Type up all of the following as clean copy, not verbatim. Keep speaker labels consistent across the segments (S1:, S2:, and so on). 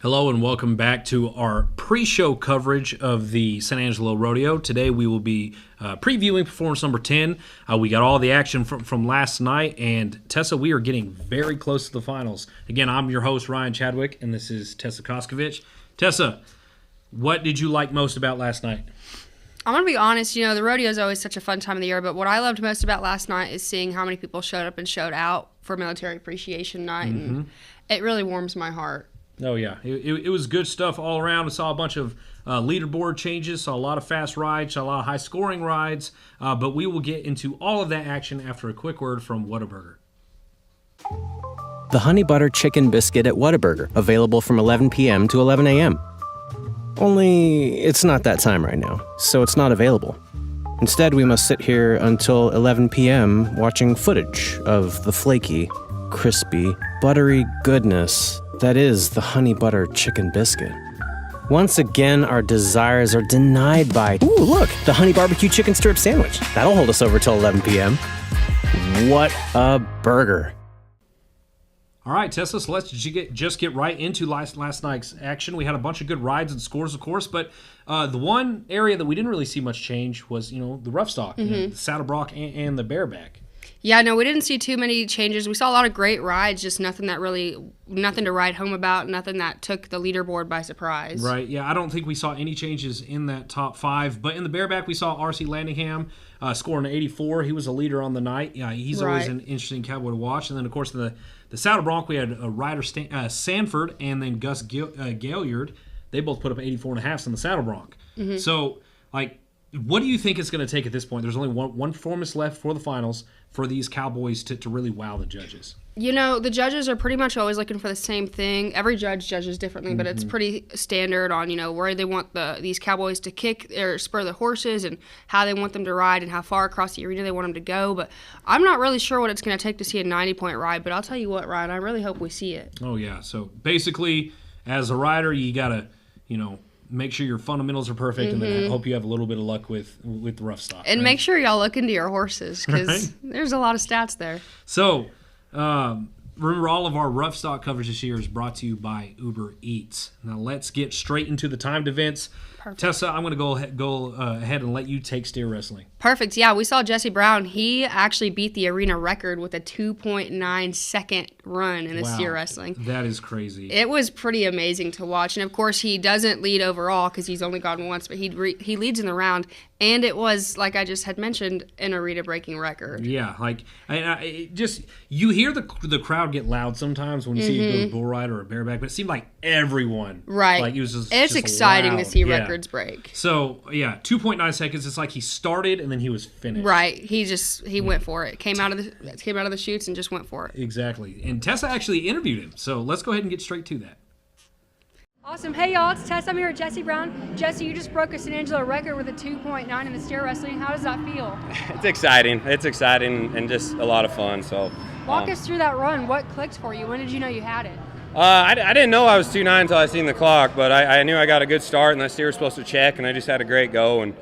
S1: Hello and welcome back to our pre-show coverage of the San Angelo Rodeo. Today we will be previewing performance number 10. We got all the action from last night, and Tessa, we are getting very close to the finals. Again, I'm your host, Ryan Chadwick, and this is Tessa Koskovich. Tessa, what did you like most about last night?
S2: I'm going to be honest, the rodeo is always such a fun time of the year, but what I loved most about last night is seeing how many people showed up and showed out for Military Appreciation Night, and it really warms my heart.
S1: Oh, yeah. It was good stuff all around. We saw a bunch of leaderboard changes, saw a lot of fast rides, saw a lot of high-scoring rides, but we will get into all of that action after a quick word from Whataburger.
S3: The Honey Butter Chicken Biscuit at Whataburger, available from 11 p.m. to 11 a.m. Only it's not that time right now, so it's not available. Instead, we must sit here until 11 p.m. watching footage of the flaky, crispy, buttery goodness that is the Honey Butter Chicken Biscuit. Once again, our desires are denied by, ooh, look, the Honey Barbecue Chicken Strip Sandwich. That'll hold us over till 11 p.m. What a burger.
S1: All right, Tessa, so let's just get right into last night's action. We had a bunch of good rides and scores, of course, but the one area that we didn't really see much change was, the rough stock, the saddle bronc and the bareback.
S2: Yeah, no, we didn't see too many changes. We saw a lot of great rides, just nothing to write home about, nothing that took the leaderboard by surprise.
S1: Right, yeah, I don't think we saw any changes in that top five, but in the bareback we saw R.C. Landingham scoring 84. He was a leader on the night. Yeah, he's always an interesting cowboy to watch. And then, of course, the saddle bronc, we had a rider, Sanford, and then Gus Gaillard. They both put up 84.5s on the saddle bronc. So, what do you think it's going to take at this point? There's only one performance left for the finals for these Cowboys to really wow the judges.
S2: The judges are pretty much always looking for the same thing. Every judge judges differently, but it's pretty standard on, where they want these Cowboys to kick or spur the horses and how they want them to ride and how far across the arena they want them to go. But I'm not really sure what it's going to take to see a 90-point ride, but I'll tell you what, Ryan, I really hope we see it.
S1: Oh, yeah. So, basically, as a rider, you got to, make sure your fundamentals are perfect, and then I hope you have a little bit of luck with the rough stock.
S2: And make sure y'all look into your horses, because there's a lot of stats there.
S1: So, remember, all of our rough stock coverage this year is brought to you by Uber Eats. Now, let's get straight into the timed events. Perfect. Tessa, I'm going to go ahead and let you take steer wrestling.
S2: Perfect. Yeah, we saw Jesse Brown. He actually beat the arena record with a 2.9 second run in the steer wrestling.
S1: That is crazy.
S2: It was pretty amazing to watch. And, of course, he doesn't lead overall because he's only gone once, but he leads in the round. And it was, like I just had mentioned, an arena-breaking record.
S1: Yeah, you hear the crowd get loud sometimes when you see a good bull rider or a bareback, but it seemed like everyone.
S2: Right.
S1: It was just
S2: it's
S1: just
S2: exciting
S1: loud.
S2: to see records break.
S1: So, 2.9 seconds. It's like he started and then he was finished.
S2: Right. He went for it. Came out of the chutes and just went for it.
S1: Exactly. And Tessa actually interviewed him. So let's go ahead and get straight to that.
S4: Awesome. Hey, y'all, it's Tessa. I'm here with Jesse Brown. Jesse, you just broke a San Angelo record with a 2.9 in the steer wrestling. How does that feel?
S5: It's exciting. and just a lot of fun. So,
S4: walk us through that run. What clicked for you? When did you know you had it?
S5: I didn't know I was 2.9 until I seen the clock, but I knew I got a good start, and that steer was supposed to check, and I just had a great go, and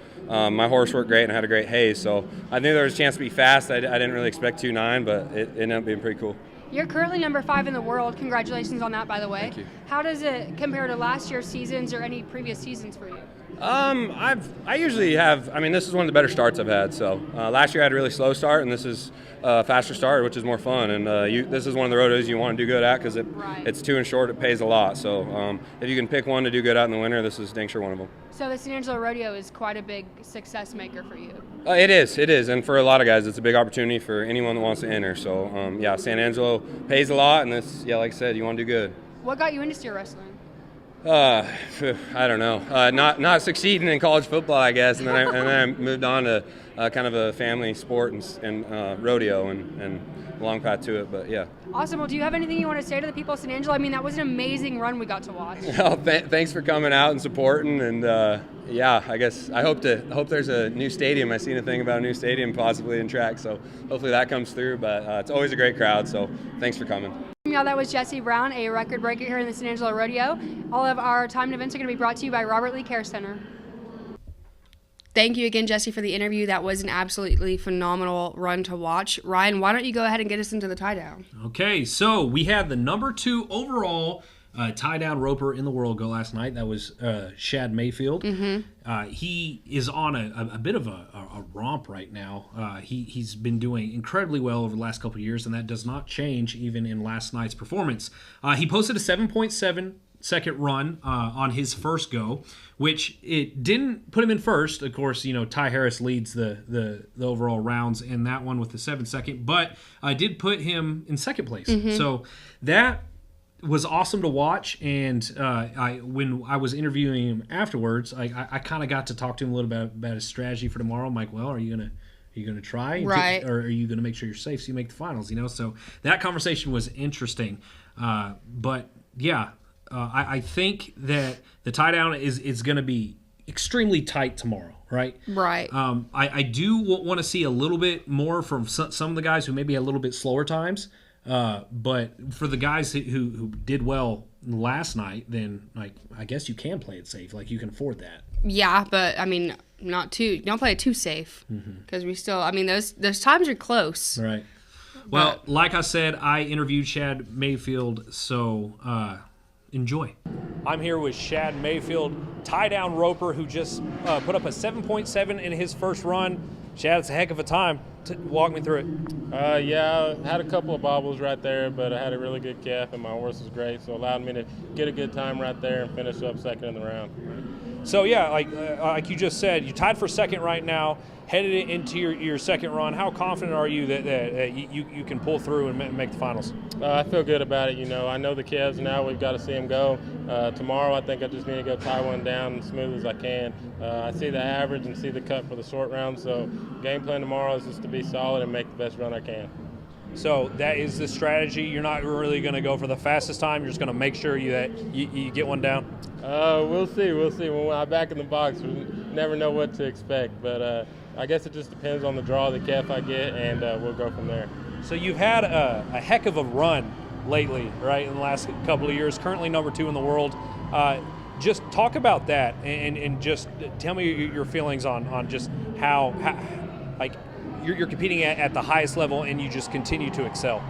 S5: my horse worked great and I had a great haze. So I knew there was a chance to be fast. I didn't really expect 2.9, but it ended up being pretty cool.
S4: You're currently number 5 in the world. Congratulations on that, by the way.
S5: Thank you.
S4: How does it compare to last year's seasons or any previous seasons for you?
S5: I usually have. this is one of the better starts I've had. So last year I had a really slow start, and this is a faster start, which is more fun. And this is one of the rodeos you want to do good at because it's 2 and short. It pays a lot. So if you can pick one to do good at in the winter, this is dang sure one of them.
S4: So the San Angelo Rodeo is quite a big success maker for you.
S5: It is, and for a lot of guys, it's a big opportunity for anyone that wants to enter. So San Angelo pays a lot, and this, like I said, you want to do good.
S4: What got you into steer wrestling?
S5: I don't know. Not succeeding in college football, I guess, and then I moved on to kind of a family sport and rodeo and a long path to it. But yeah.
S4: Awesome. Well, do you have anything you want to say to the people of San Angelo? That was an amazing run we got to watch.
S5: Well, thanks for coming out and supporting, and I guess I hope there's a new stadium. I seen a thing about a new stadium possibly in track, so hopefully that comes through. But it's always a great crowd, so thanks for coming.
S4: Yeah, that was Jesse Brown, a record breaker here in the San Angelo Rodeo. All of our timed events are going to be brought to you by Robert Lee Care Center.
S2: Thank you again, Jesse, for the interview. That was an absolutely phenomenal run to watch. Ryan, why don't you go ahead and get us into the tie-down?
S1: Okay, so we have the number 2 overall tie down roper in the world go last night. That was Shad Mayfield. He is on a bit of a romp right now. He's been doing incredibly well over the last couple of years, and that does not change even in last night's performance. He posted a 7.7 second run on his first go, which it didn't put him in first. Of course, Ty Harris leads the overall rounds in that one with the 7 second, but did put him in second place. So that was awesome to watch, and when I was interviewing him afterwards, I kind of got to talk to him a little bit about his strategy for tomorrow. I'm like, well, are you gonna try,
S2: right,
S1: or are you gonna make sure you're safe so you make the finals? So that conversation was interesting, but yeah, I think that the tie down is going to be extremely tight tomorrow, right?
S2: Right.
S1: I do want to see a little bit more from some of the guys who maybe had a little bit slower times. But for the guys who did well last night, then I guess you can play it safe. You can afford that.
S2: Yeah, but I mean, don't play it too safe, because we still. I mean, those times are close.
S1: Right. Well, like I said, I interviewed Shad Mayfield, so enjoy. I'm here with Shad Mayfield, tie down roper, who just put up a 7.7 in his first run. Shad, it's a heck of a time. Walk me through it.
S6: Yeah, I had a couple of bobbles right there, but I had a really good calf, and my horse was great, so it allowed me to get a good time right there and finish up second in the round.
S1: So, yeah, like you just said, you tied for second right now, headed into your second run. How confident are you that you can pull through and make the finals?
S6: I feel good about it. I know the Kevs now. We've got to see them go. Tomorrow, I think I just need to go tie one down as smooth as I can. I see the average and see the cut for the short round, so game plan tomorrow is just to be solid and make the best run I can.
S1: So that is the strategy. You're not really going to go for the fastest time. You're just going to make sure you get one down.
S6: We'll see. When I'm back in the box, we never know what to expect. But I guess it just depends on the draw of the calf I get, and we'll go from there.
S1: So you've had a heck of a run lately, right, in the last couple of years, currently number 2 in the world. Just talk about that and just tell me your feelings on just how you're competing at the highest level and you just continue to excel.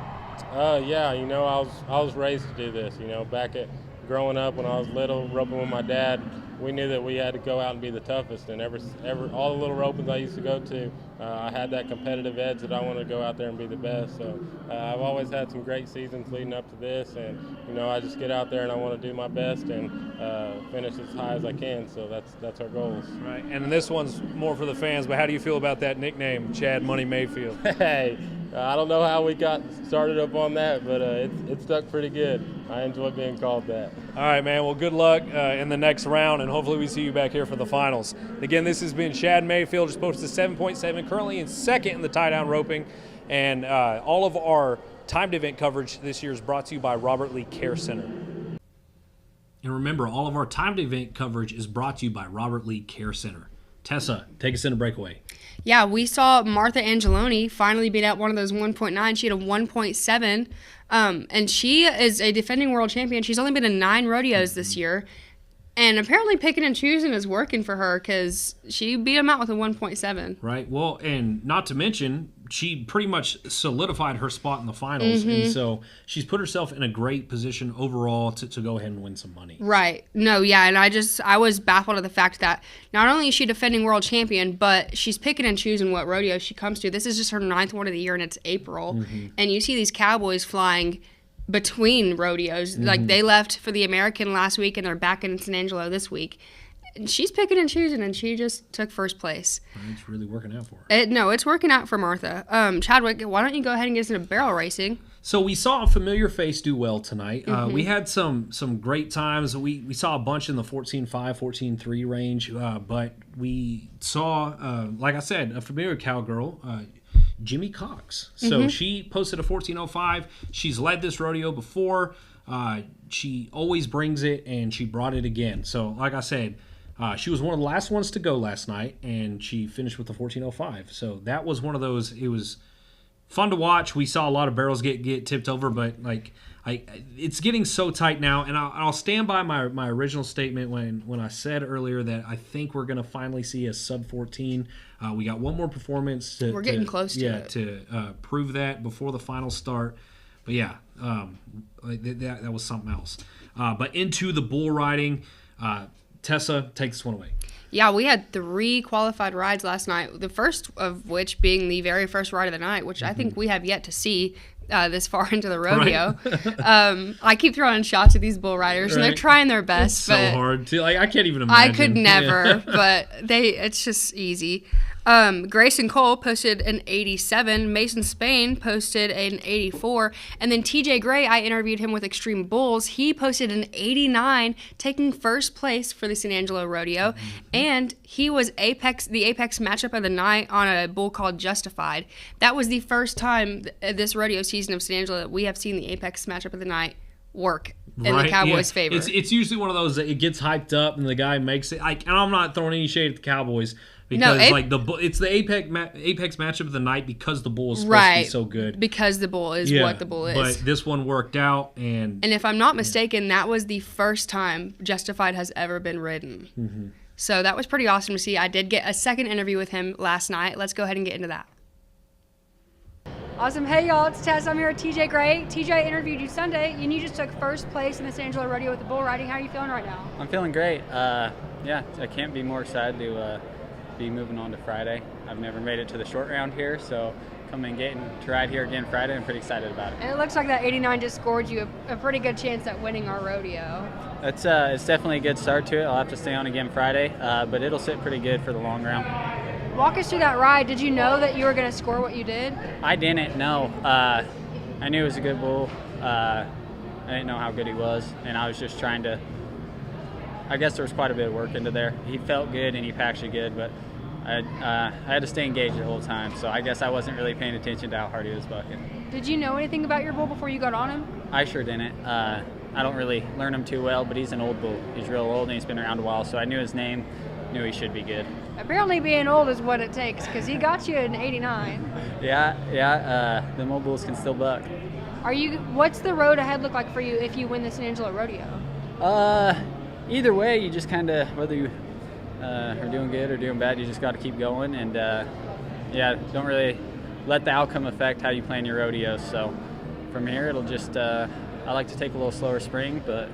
S6: Yeah, I was raised to do this. Back at growing up when I was little, roping with my dad, we knew that we had to go out and be the toughest. And all the little ropings I used to go to, I had that competitive edge that I wanted to go out there and be the best. So I've always had some great seasons leading up to this, and I just get out there and I want to do my best and finish as high as I can. So that's our goals.
S1: Right. And this one's more for the fans, but how do you feel about that nickname, Chad Money Mayfield?
S6: Hey, I don't know how we got started up on that, but it stuck pretty good. I enjoy being called that.
S1: All right, man. Well, good luck in the next round, and hopefully we see you back here for the finals. Again, this has been Shad Mayfield, just posted 7.7, currently in second in the tie-down roping. And all of our timed event coverage this year is brought to you by Robert Lee Care Center. And remember, all of our timed event coverage is brought to you by Robert Lee Care Center. Tessa, take us in a breakaway.
S2: Yeah, we saw Martha Angeloni finally beat out one of those 1.9. She had a 1.7, and she is a defending world champion. She's only been in 9 rodeos this year, and apparently picking and choosing is working for her because she beat him out with a 1.7.
S1: Right. Well, and not to mention, she pretty much solidified her spot in the finals, and so she's put herself in a great position overall to go ahead and win some money.
S2: Right. No, yeah, and I was baffled at the fact that not only is she defending world champion, but she's picking and choosing what rodeo she comes to. This is just her 9th one of the year, and it's April, and you see these cowboys flying between rodeos. Like, they left for the American last week, and they're back in San Angelo this week. And she's picking and choosing, and she just took first place.
S1: It's really working out for her.
S2: No, it's working out for Martha. Chadwick, why don't you go ahead and get us into barrel racing?
S1: So we saw a familiar face do well tonight. We had some great times. We saw a bunch in the 14.5, 14.3 range, but we saw, like I said, a familiar cowgirl, Jimmy Cox. So she posted a 14.05. She's led this rodeo before. She always brings it, and she brought it again. So, like I said, she was one of the last ones to go last night, and she finished with the 14.05. So that was one of those. It was fun to watch. We saw a lot of barrels get tipped over, but it's getting so tight now. And I'll stand by my original statement when I said earlier that I think we're going to finally see a sub 14. We got one more performance.
S2: We're getting close to it.
S1: To prove that before the final start. But yeah, that was something else. But into the bull riding, Tessa, take this one away.
S2: Yeah, we had 3 qualified rides last night, the first of which being the very first ride of the night, which I think we have yet to see this far into the rodeo. Right. I keep throwing shots at these bull riders, and they're trying their best.
S1: It's so hard to, I can't even imagine.
S2: I could never, but it's just easy. Grayson Cole posted an 87. Mason Spain posted an 84. And then TJ Gray, I interviewed him with Extreme Bulls. He posted an 89, taking first place for the San Angelo Rodeo. And he was the apex matchup of the night on a bull called Justified. That was the first time this rodeo season of San Angelo that we have seen the apex matchup of the night work in the Cowboys' favor.
S1: It's usually one of those that it gets hyped up and the guy makes it. And I'm not throwing any shade at the Cowboys. Because it's the apex matchup of the night because the bull is supposed to be so good.
S2: Because the bull is what the bull is.
S1: But this one worked out, and
S2: if I'm not mistaken, that was the first time Justified has ever been ridden. So that was pretty awesome to see. I did get a second interview with him last night. Let's go ahead and get into that.
S4: Awesome. Hey, y'all. It's Tessa. I'm here with TJ Gray. TJ, I interviewed you Sunday, and you just took first place in the San Angelo Rodeo with the bull riding. How are you feeling right now?
S7: I'm feeling great. I can't be more excited to be moving on to Friday. I've never made it to the short round here, so coming and getting to ride here again Friday, I'm pretty excited about it.
S4: And it looks like that 89 just scored you a pretty good chance at winning our rodeo.
S7: It's definitely a good start to it. I'll have to stay on again Friday, but it'll sit pretty good for the long round.
S4: Walk us through that ride. Did you know that you were going to score what you did?
S7: I didn't know. I knew it was a good bull. I didn't know how good he was, and I was just trying to. I guess there was quite a bit of work into there. He felt good and he packed good, but I had to stay engaged the whole time, so I guess I wasn't really paying attention to how hard he was bucking.
S4: Did you know anything about your bull before you got on him?
S7: I sure didn't. I don't really learn him too well, but he's an old bull. He's real old and he's been around a while, so I knew his name, knew he should be good.
S4: Apparently being old is what it takes, because he got you an 89.
S7: Yeah, them old bulls can still buck.
S4: What's the road ahead look like for you if you win the San Angelo Rodeo?
S7: Either way, you just kind of, whether you are doing good or doing bad, you just got to keep going, and don't really let the outcome affect how you plan your rodeos. So from here, it'll just I like to take a little slower spring, but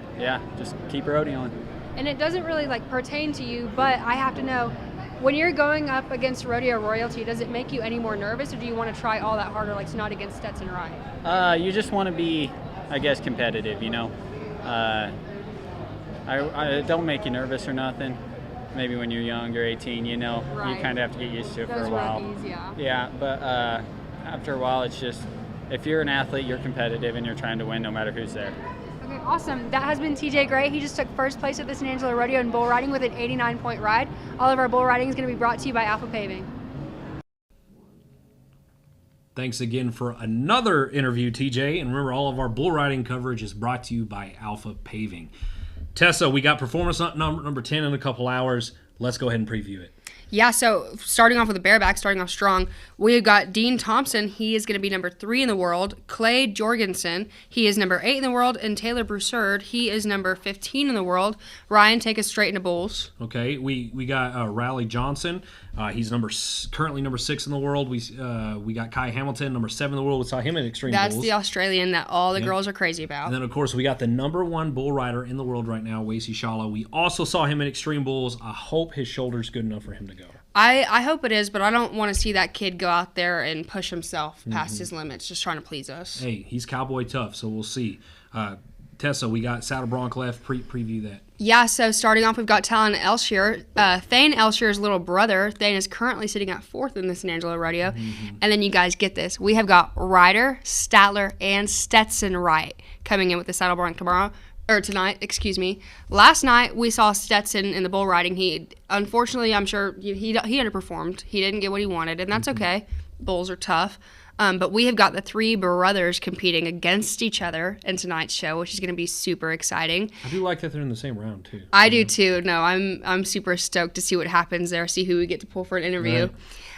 S7: just keep rodeoing.
S4: And it doesn't really pertain to you, but I have to know, when you're going up against rodeo royalty, does it make you any more nervous, or do you want to try all that harder, like not against Stetson Wright?
S7: You just want to be, I guess, competitive, you know. I don't make you nervous or nothing. Maybe when you're young, you're 18, you know,
S4: right.
S7: You kind of have to get used to it for a while.
S4: Rookies,
S7: yeah, but after a while, it's just, if you're an athlete, you're competitive and you're trying to win no matter who's there.
S4: Okay, awesome. That has been TJ Gray. He just took first place at the San Angelo Rodeo in bull riding with an 89-point ride. All of our bull riding is going to be brought to you by Alpha Paving.
S1: Thanks again for another interview, TJ. And remember, all of our bull riding coverage is brought to you by Alpha Paving. Tessa, we got performance number 10 in a couple hours. Let's go ahead and preview it.
S2: Yeah, so starting off with the bareback, starting off strong, we've got Dean Thompson. He is going to be number 3 in the world. Clay Jorgensen, he is number 8 in the world. And Taylor Broussard, he is number 15 in the world. Ryan, take us straight into bulls.
S1: Okay, we got Riley Johnson. He's currently number 6 in the world. We got Kai Hamilton, number 7 in the world. We saw him in Extreme Bulls.
S2: That's the Australian that all the girls are crazy about.
S1: And then, of course, we got the number 1 bull rider in the world right now, Wasey Shala. We also saw him in Extreme Bulls. I hope his shoulder's good enough for him to go.
S2: I hope it is, but I don't want to see that kid go out there and push himself past his limits, just trying to please us.
S1: Hey, he's cowboy tough, so we'll see. Tessa, we got Saddle Bronc left. Preview that.
S2: Yeah, so starting off, we've got Talon Elshier. Thane Elshier's little brother. Thane is currently sitting at 4th in the San Angelo Rodeo. And then you guys get this. We have got Ryder, Statler, and Stetson Wright coming in with the Saddle Bronc tonight. Last night we saw Stetson in the bull riding. He, unfortunately, I'm sure he underperformed. He didn't get what he wanted, and that's okay. Bulls are tough. But we have got the 3 brothers competing against each other in tonight's show, which is going to be super exciting.
S1: I do like that they're in the same round too.
S2: I do too. No, I'm super stoked to see what happens there. See who we get to pull for an interview.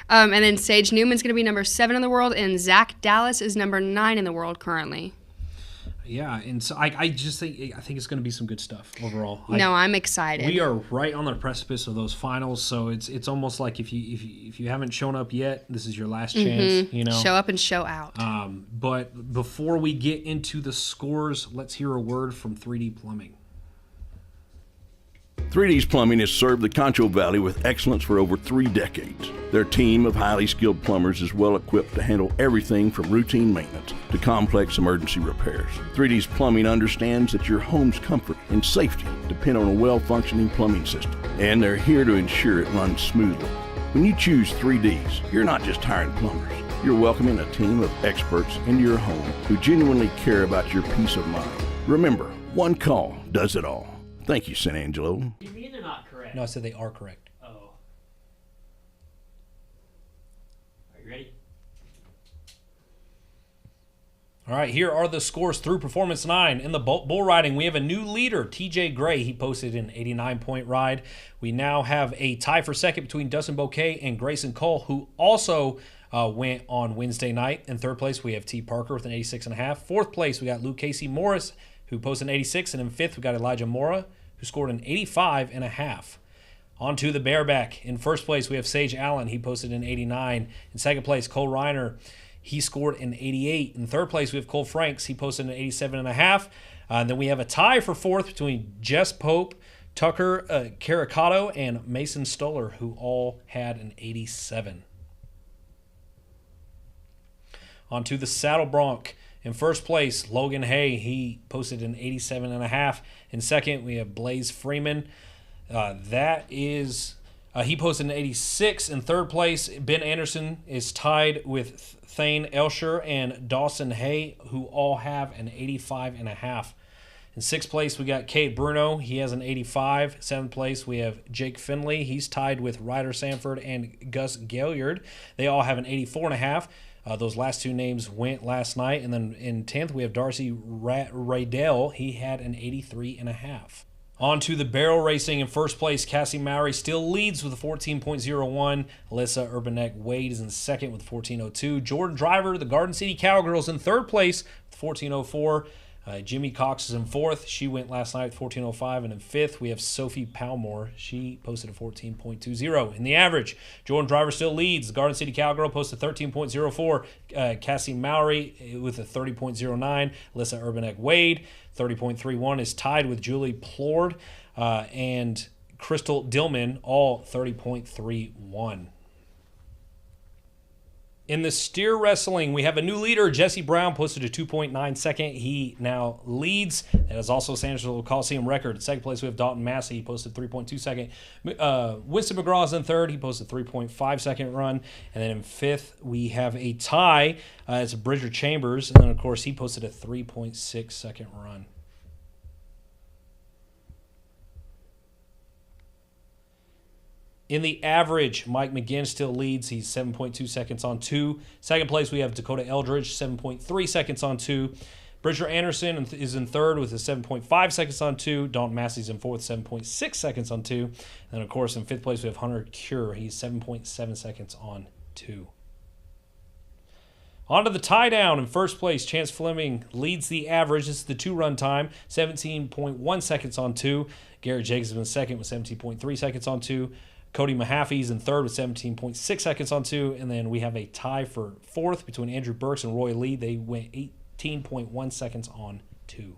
S1: Right.
S2: And then Sage Newman's going to be number 7 in the world, and Zach Dallas is number 9 in the world currently.
S1: Yeah, and so I just think it's going to be some good stuff overall.
S2: No, I'm excited.
S1: We are right on the precipice of those finals, so it's almost like if you haven't shown up yet, this is your last chance.
S2: Show up and show out.
S1: But before we get into the scores, let's hear a word from 3D Plumbing.
S8: 3D's Plumbing has served the Concho Valley with excellence for over 3 decades. Their team of highly skilled plumbers is well equipped to handle everything from routine maintenance to complex emergency repairs. 3D's Plumbing understands that your home's comfort and safety depend on a well-functioning plumbing system, and they're here to ensure it runs smoothly. When you choose 3D's, you're not just hiring plumbers. You're welcoming a team of experts into your home who genuinely care about your peace of mind. Remember, one call does it all. Thank you, San Angelo.
S9: You mean they're not correct?
S1: No, I said they are correct.
S9: Oh. Are you ready?
S1: All right, here are the scores through Performance 9. In the bull riding, we have a new leader, TJ Gray. He posted an 89-point ride. We now have a tie for second between Dustin Bouquet and Grayson Cole, who also went on Wednesday night. In third place, we have T. Parker with an 86.5. Fourth place, we got Luke Casey Morris, who posted an 86. And in fifth, we got Elijah Mora, who scored an 85.5. On to the bareback. In first place, we have Sage Allen. He posted an 89. In second place, Cole Reiner. He scored an 88. In third place, we have Cole Franks. He posted an 87.5. And then we have a tie for fourth between Jess Pope, Tucker Caricato, and Mason Stoller, who all had an 87. On to the Saddle Bronc. In first place, Logan Hay. He posted an 87.5. In second, we have Blaze Freeman. He posted an 86. In third place, Ben Anderson is tied with Thane Elsher and Dawson Hay, who all have an 85.5. In sixth place, we got Kate Bruno. He has an 85. Seventh place, we have Jake Finley. He's tied with Ryder Sanford and Gus Gaillard. They all have an 84.5. Those last two names went last night. And then in 10th, we have Darcy Raydell. He had an 83.5. On to the barrel racing. In first place, Cassie Mowry still leads with a 14.01. Alyssa Urbanek Wade is in second with 14.02. Jordan Driver, the Garden City Cowgirls, in third place with 14.04. Jimmy Cox is in fourth. She went last night with 14.05. And in fifth, we have Sophie Palmore. She posted a 14.20. In the average, Jordan Driver still leads. The Garden City Cowgirl posted 13.04. Cassie Mowry with a 30.09. Alyssa Urbanek Wade, 30.31, is tied with Julie Plord and Crystal Dillman, all 30.31. In the steer wrestling, we have a new leader. Jesse Brown posted a 2.9 second. He now leads. That is also San Angelo Coliseum record. In second place, we have Dalton Massey. He posted 3.2 second. Winston McGraw is in third. He posted 3.5 second run. And then in fifth, we have a tie. It's Bridger Chambers. And then, of course, he posted a 3.6 second run. In the average, Mike McGinn still leads. He's 7.2 seconds on 2. Second place, we have Dakota Eldridge, 7.3 seconds on 2. Bridger Anderson is in third with a 7.5 seconds on 2. Dalton Massey's in fourth, 7.6 seconds on 2. And then, of course, in fifth place, we have Hunter Cure. He's 7.7 seconds on 2. On to the tie down. In first place, Chance Fleming leads the average. This is the 2-run time, 17.1 seconds on 2. Garrett Jacobs is in second with 17.3 seconds on 2. Cody Mahaffey's in third with 17.6 seconds on 2. And then we have a tie for fourth between Andrew Burks and Roy Lee. They went 18.1 seconds on 2.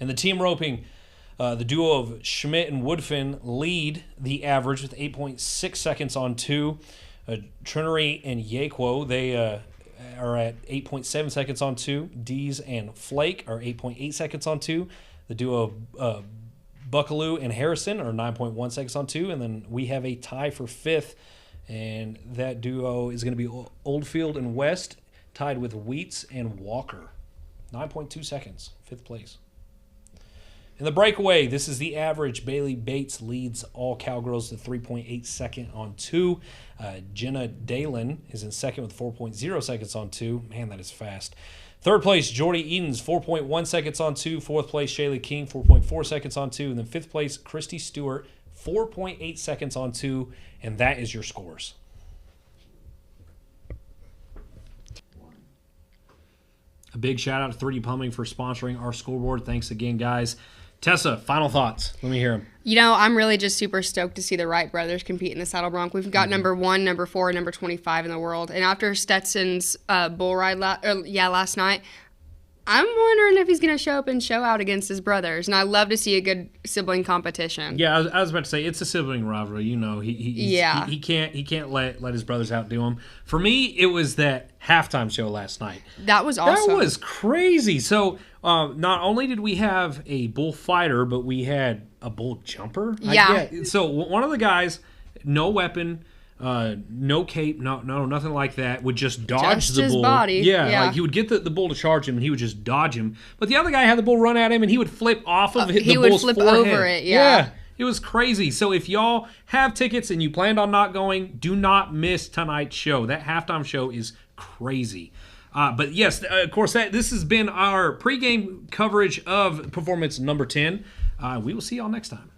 S1: In the team roping, the duo of Schmidt and Woodfin lead the average with 8.6 seconds on 2. Trinery and Yakwo, they are at 8.7 seconds on 2. Dees and Flake are 8.8 seconds on 2. The duo of Buckaloo and Harrison are 9.1 seconds on 2. And then we have a tie for fifth, and that duo is going to be Oldfield and West, tied with Wheats and Walker. 9.2 seconds, fifth place. In the breakaway, this is the average. Bailey Bates leads all Cowgirls to 3.8 second on 2. Jenna Dalen is in second with 4.0 seconds on 2. Man, that is fast. Third place, Jordy Edens, 4.1 seconds on 2. Fourth place, Shaylee King, 4.4 seconds on 2. And then fifth place, Christy Stewart, 4.8 seconds on 2. And that is your scores. A big shout out to 3D Plumbing for sponsoring our scoreboard. Thanks again, guys. Tessa, final thoughts. Let me hear them.
S2: I'm really just super stoked to see the Wright brothers compete in the Saddle Bronc. We've got number 1, number 4, and number 25 in the world. And after Stetson's bull ride last night, I'm wondering if he's going to show up and show out against his brothers. And I love to see a good sibling competition.
S1: Yeah, I was about to say, it's a sibling rivalry. He can't let his brothers outdo him. For me, it was that halftime show last night.
S2: That was awesome.
S1: That was crazy. So not only did we have a bullfighter, but we had a bull jumper.
S2: Yeah.
S1: So one of the guys, no weapon, no cape, no nothing like that, would just dodge the
S2: his
S1: bull.
S2: Body.
S1: Yeah, like he would get the bull to charge him, and he would just dodge him. But the other guy had the bull run at him, and he would flip off of the bull's forehead. He would flip over it,
S2: yeah.
S1: It was crazy. So if y'all have tickets and you planned on not going, do not miss tonight's show. That halftime show is crazy. But yes, of course, this has been our pregame coverage of performance number 10. We will see y'all next time.